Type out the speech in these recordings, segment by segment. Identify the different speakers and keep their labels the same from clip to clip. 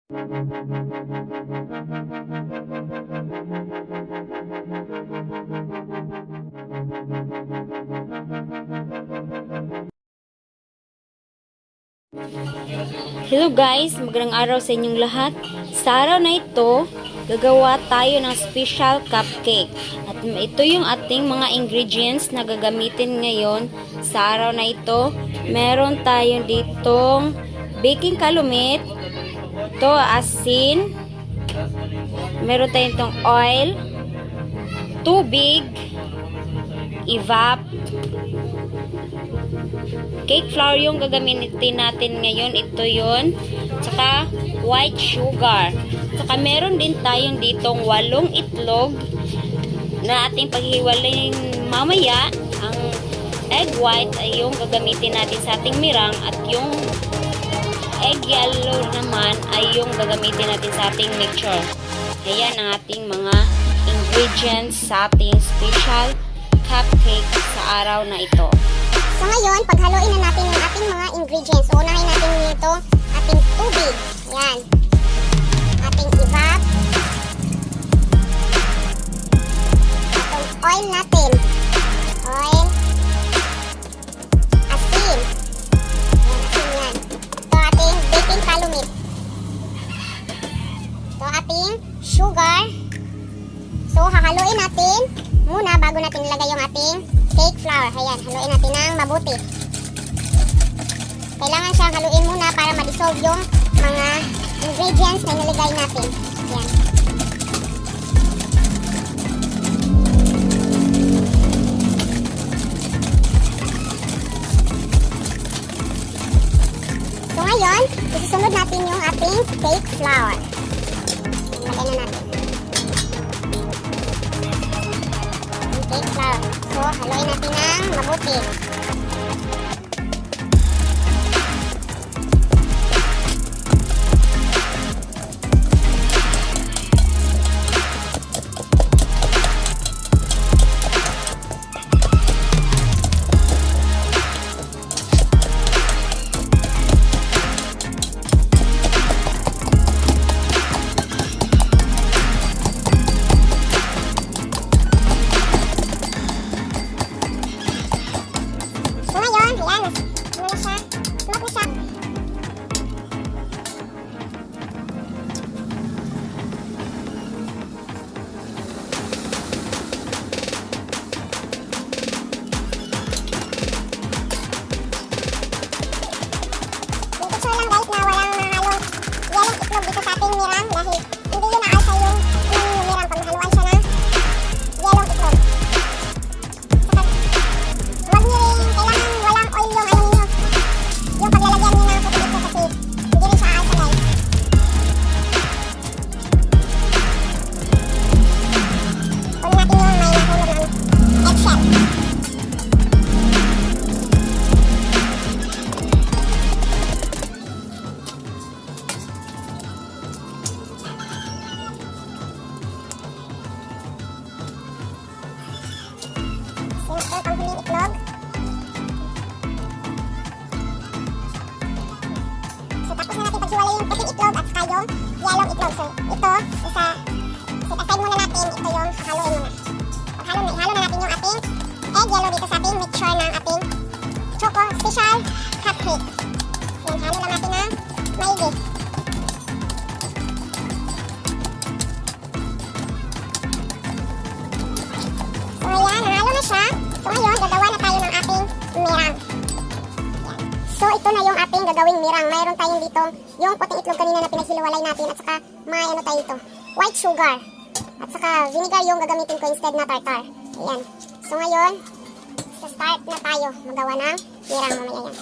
Speaker 1: Hello guys, magandang araw sa inyong lahat. Sa araw na ito, gagawa tayo ng special cupcake. At ito yung ating mga ingredients na gagamitin ngayon sa araw na ito. Meron tayong ditong baking kalumit, ito asin, meron tayong itong oil, tubig, evap, cake flour yung gagamitin natin ngayon. Ito yun. Tsaka white sugar. Tsaka meron din tayong ditong 8 itlog na ating paghiwalayin mamaya. Ang egg white ay yung gagamitin natin sa ating mirang at yung egg yellow naman ay yung gagamitin natin sa ating mixture. Ayan ang ating mga ingredients sa ating special cupcake sa araw na ito.
Speaker 2: So ngayon, paghaluin na natin yung ating mga ingredients. So unahin natin nito ating tubig. Yan. Ating evap. Itong oil natin. Oil. Asin. Yan, asin yan. Ito ating baking kalumit. Ito ating sugar. So hahaluin natin muna bago natin ilagay yung ating cake flour. Ayan, haluin natin ng mabuti. Kailangan siyang haluin muna para ma-dissolve yung mga ingredients na nilagay natin. Ayan. So ngayon, isusunod natin yung ating cake flour. Lagay na natin. Cake flour. So, haluin natin ng mabuti. Yellow itlog. So, ito, set aside muna natin. Ito yung haluin muna. Halo na natin yung ating egg yellow dito sa ating mixture ng ating Choco special cupcake. Yan, halo lang natin ng maigi. So, yan, nahalo na siya. So, ngayon, gagawa na tayo ng ating mirang. So, ito na yung ating gagawing mirang. Mayroon tayong dito yung puting itlog kanina na pinaghiliwalay natin at saka may ano tayo ito, white sugar. At saka vinegar yung gagamitin ko instead na tartar. Ayan. So, ngayon, start na tayo magawa ng mirang mamaya yan.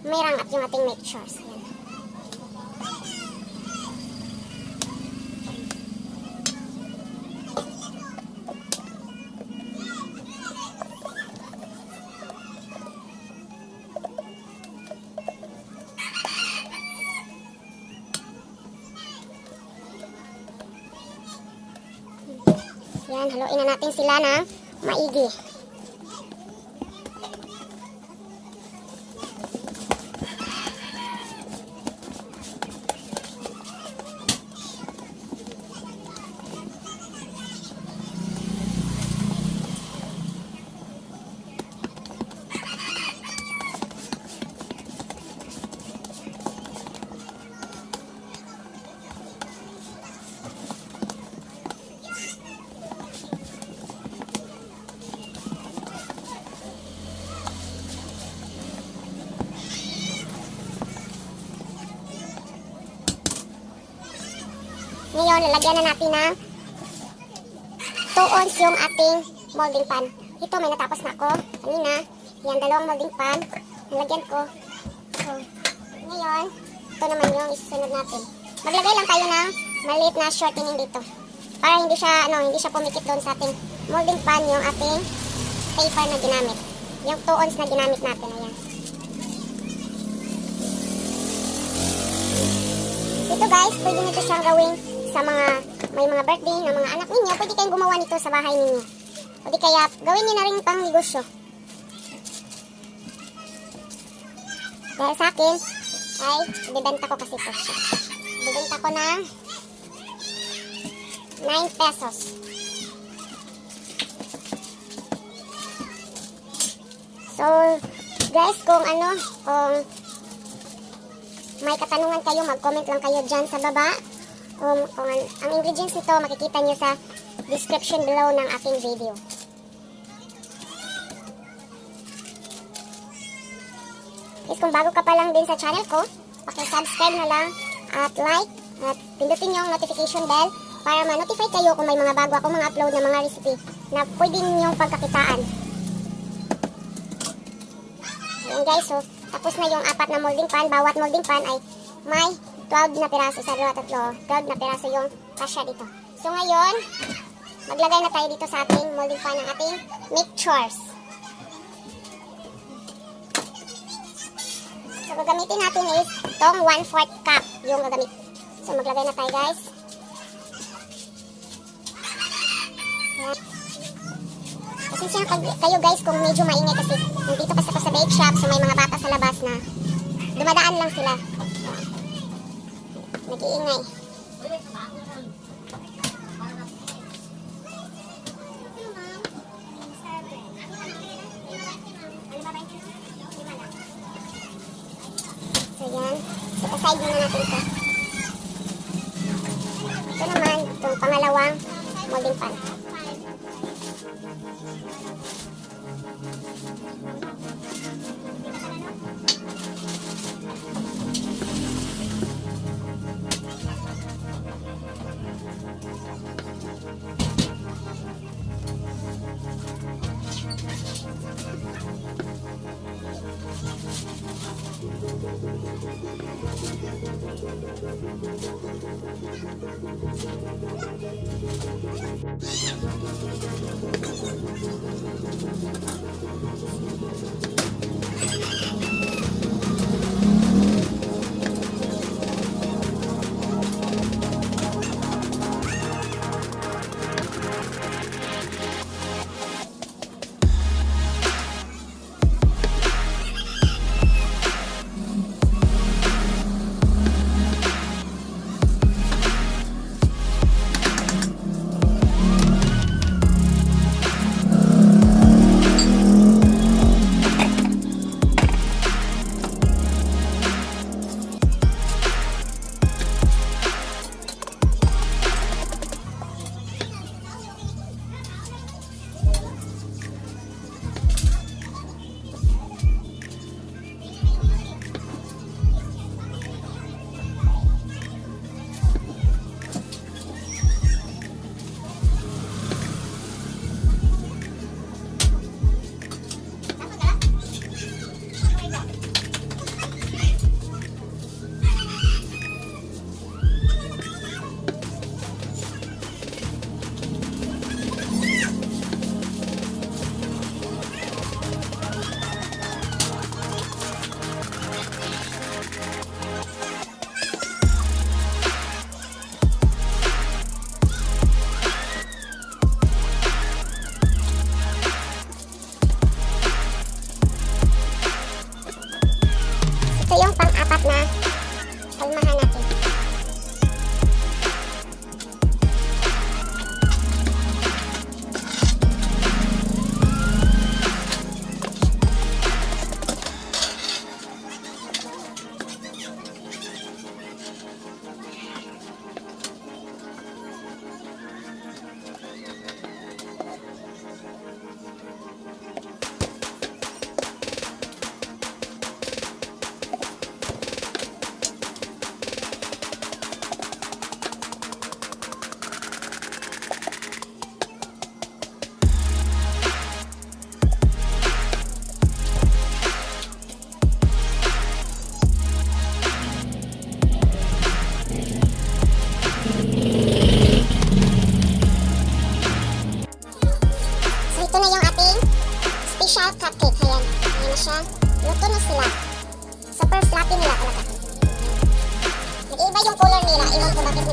Speaker 2: merang at yung ating mixtures. Yan. Yan, haluin na natin sila ng maigi. Ngayon, lalagyan na natin ng 2 ounce yung ating molding pan. Ito, may natapos na ako kanina. Yan, 2 molding pan. Nalagyan ko. So, ngayon, ito naman yung isusunod natin. Maglagay lang tayo ng maliit na shortening dito. Para hindi siya pumikit doon sa ating molding pan, yung ating paper na ginamit. Yung 2 ounce na ginamit natin. Ayan. Ito guys, pwede nito siyang gawing sa may mga birthday ng mga anak ninyo. Pwede kayong gumawa nito sa bahay ninyo. Pwede kaya gawin niyo na rin pang negosyo. Dahil sa akin, ay bibenta ko kasi ito siya. Bibenta ko ng 9 pesos. So, guys, kung may katanungan kayo, mag-comment lang kayo dyan sa baba. Kung ang ingredients nito, makikita nyo sa description below ng aking video. Guys, kung bago ka pa lang din sa channel ko, paki-subscribe na lang at like at pindutin yung notification bell para ma-notify kayo kung may mga bago akong mga upload na mga recipe na pwede ninyong pagkakitaan. Ayan guys, so tapos na yung 4 na molding pan. Bawat molding pan ay may 12 na piraso. 1, 2, 3, 12 na piraso yung kasya dito. So ngayon, maglagay na tayo dito sa ating molding pan ng ating mixtures. So gagamitin natin is tong 1/4 cup yung gagamit. So maglagay na tayo guys. Ayan. Pasensya kayo guys kung medyo maingay kasi nandito kasi ako sa bake shop, so may mga bata sa labas na dumadaan lang sila. Nag-iingay. So yan, set aside muna natin ito. Ito naman, itong pangalawang molding pan.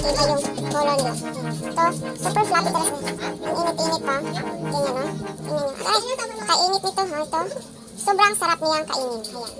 Speaker 2: iba yung color nila. Ito, super fluffy talaga. Ang init-init pa. Ganyan, no? Tingnan nyo. Ay, kainit nito, ha? Ito. Sobrang sarap niyang kainin. Ayan.